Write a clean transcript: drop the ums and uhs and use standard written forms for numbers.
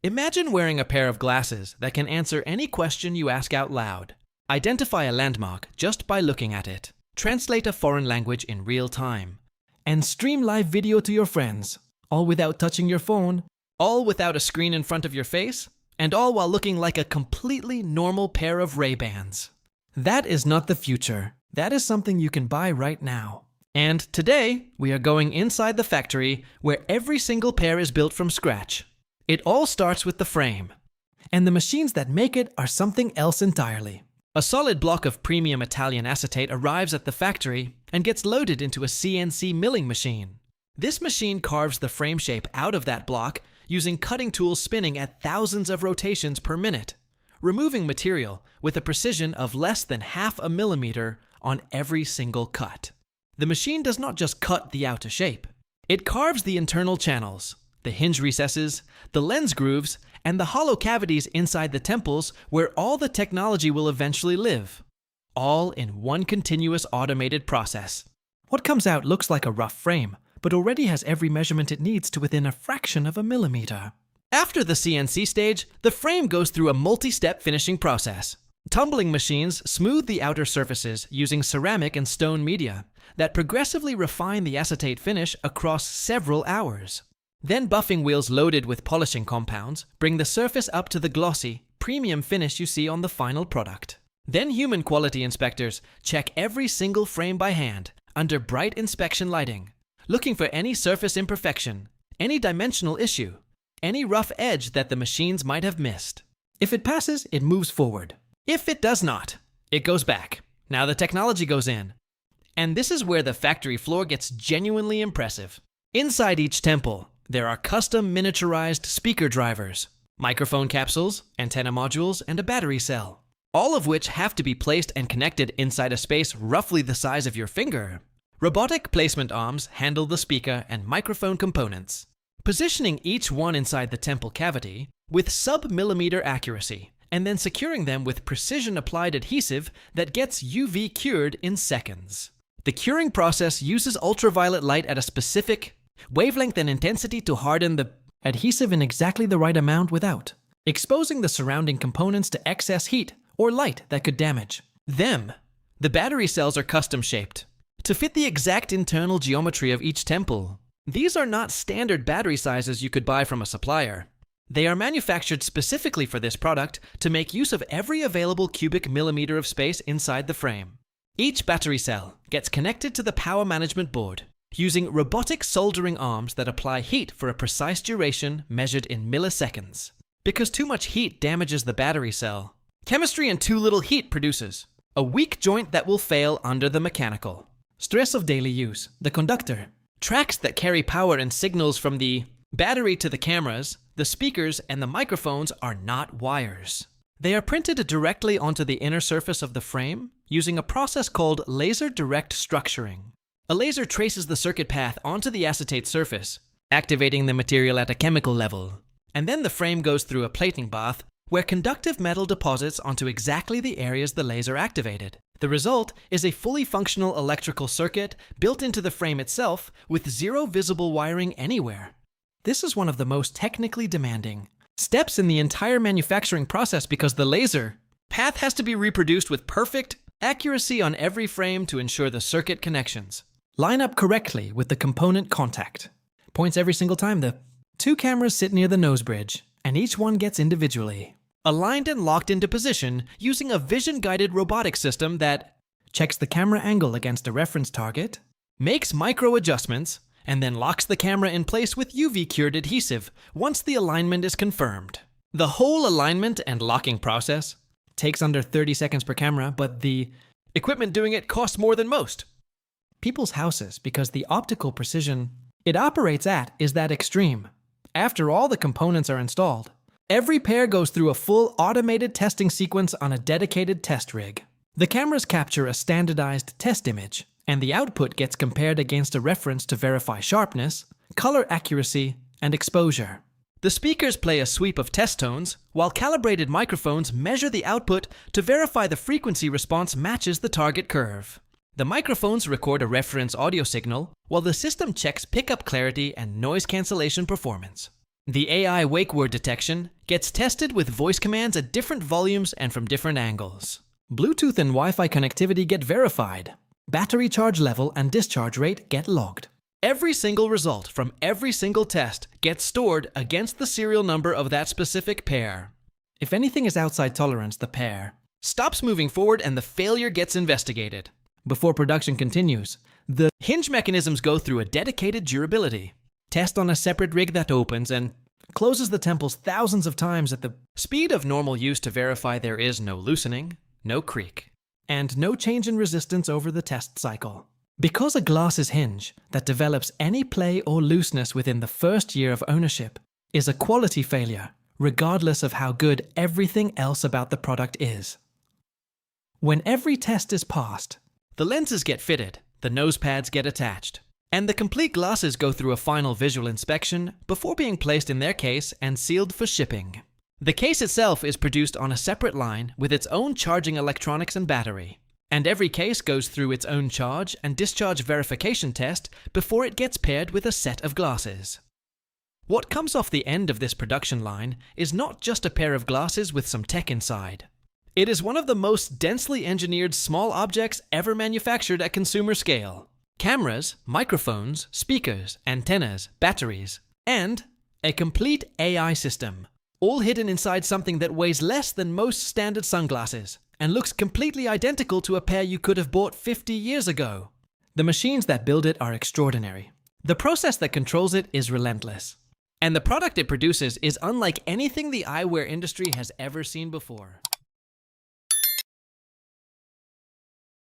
Imagine wearing a pair of glasses that can answer any question you ask out loud, identify a landmark just by looking at it, translate a foreign language in real time, and stream live video to your friends, all without touching your phone, all without a screen in front of your face, and all while looking like a completely normal pair of Ray-Bans. That is not the future. That is something you can buy right now. And today, we are going inside the factory where every single pair is built from scratch. It all starts with the frame. And the machines that make it are something else entirely. A solid block of premium Italian acetate arrives at the factory and gets loaded into a CNC milling machine. This machine carves the frame shape out of that block using cutting tools spinning at thousands of rotations per minute, removing material with a precision of less than ½ a millimeter on every single cut. The machine does not just cut the outer shape. It carves the internal channels, the hinge recesses, the lens grooves, and the hollow cavities inside the temples where all the technology will eventually live. All in one continuous automated process. What comes out looks like a rough frame, but already has every measurement it needs to within a fraction of a millimeter. After the CNC stage, the frame goes through a multi-step finishing process. Tumbling machines smooth the outer surfaces using ceramic and stone media that progressively refine the acetate finish across several hours. Then buffing wheels loaded with polishing compounds bring the surface up to the glossy, premium finish you see on the final product. Then human quality inspectors check every single frame by hand under bright inspection lighting, looking for any surface imperfection, any dimensional issue, any rough edge that the machines might have missed. If it passes, it moves forward. If it does not, it goes back. Now the technology goes in. And this is where the factory floor gets genuinely impressive. Inside each temple, there are custom miniaturized speaker drivers, microphone capsules, antenna modules, and a battery cell, all of which have to be placed and connected inside a space roughly the size of your finger. Robotic placement arms handle the speaker and microphone components, positioning each one inside the temple cavity with sub-millimeter accuracy, and then securing them with precision-applied adhesive that gets UV cured in seconds. The curing process uses ultraviolet light at a specific wavelength and intensity to harden the adhesive in exactly the right amount without exposing the surrounding components to excess heat or light that could damage them. The battery cells are custom shaped to fit the exact internal geometry of each temple. These are not standard battery sizes you could buy from a supplier. They are manufactured specifically for this product to make use of every available cubic millimeter of space inside the frame. Each battery cell gets connected to the power management board using robotic soldering arms that apply heat for a precise duration measured in milliseconds. Because too much heat damages the battery cell, chemistry and too little heat produces a weak joint that will fail under the mechanical stress of daily use. The conductor, tracks that carry power and signals from the battery to the cameras, the speakers, and the microphones are not wires. They are printed directly onto the inner surface of the frame using a process called laser direct structuring. A laser traces the circuit path onto the acetate surface, activating the material at a chemical level. And then the frame goes through a plating bath where conductive metal deposits onto exactly the areas the laser activated. The result is a fully functional electrical circuit built into the frame itself with zero visible wiring anywhere. This is one of the most technically demanding steps in the entire manufacturing process because the laser path has to be reproduced with perfect accuracy on every frame to ensure the circuit connections line up correctly with the component contact. Points every single time. The two cameras sit near the nose bridge, and each one gets individually aligned and locked into position using a vision-guided robotic system that checks the camera angle against a reference target, makes micro adjustments, and then locks the camera in place with UV-cured adhesive once the alignment is confirmed. The whole alignment and locking process takes under 30 seconds per camera, but the equipment doing it costs more than most people's houses because the optical precision it operates at is that extreme. After all the components are installed, every pair goes through a full automated testing sequence on a dedicated test rig. The cameras capture a standardized test image, and the output gets compared against a reference to verify sharpness, color accuracy, and exposure. The speakers play a sweep of test tones, while calibrated microphones measure the output to verify the frequency response matches the target curve. The microphones record a reference audio signal, while the system checks pickup clarity and noise cancellation performance. The AI wake word detection gets tested with voice commands at different volumes and from different angles. Bluetooth and Wi-Fi connectivity get verified. Battery charge level and discharge rate get logged. Every single result from every single test gets stored against the serial number of that specific pair. If anything is outside tolerance, the pair stops moving forward and the failure gets investigated. Before production continues, the hinge mechanisms go through a dedicated durability test on a separate rig that opens and closes the temples thousands of times at the speed of normal use to verify there is no loosening, no creak, and no change in resistance over the test cycle. Because a glass's hinge that develops any play or looseness within the first year of ownership is a quality failure, regardless of how good everything else about the product is. When every test is passed, the lenses get fitted, the nose pads get attached, and the complete glasses go through a final visual inspection before being placed in their case and sealed for shipping. The case itself is produced on a separate line with its own charging electronics and battery, and every case goes through its own charge and discharge verification test before it gets paired with a set of glasses. What comes off the end of this production line is not just a pair of glasses with some tech inside. It is one of the most densely engineered small objects ever manufactured at consumer scale. Cameras, microphones, speakers, antennas, batteries, and a complete AI system, all hidden inside something that weighs less than most standard sunglasses and looks completely identical to a pair you could have bought 50 years ago. The machines that build it are extraordinary. The process that controls it is relentless. And the product it produces is unlike anything the eyewear industry has ever seen before.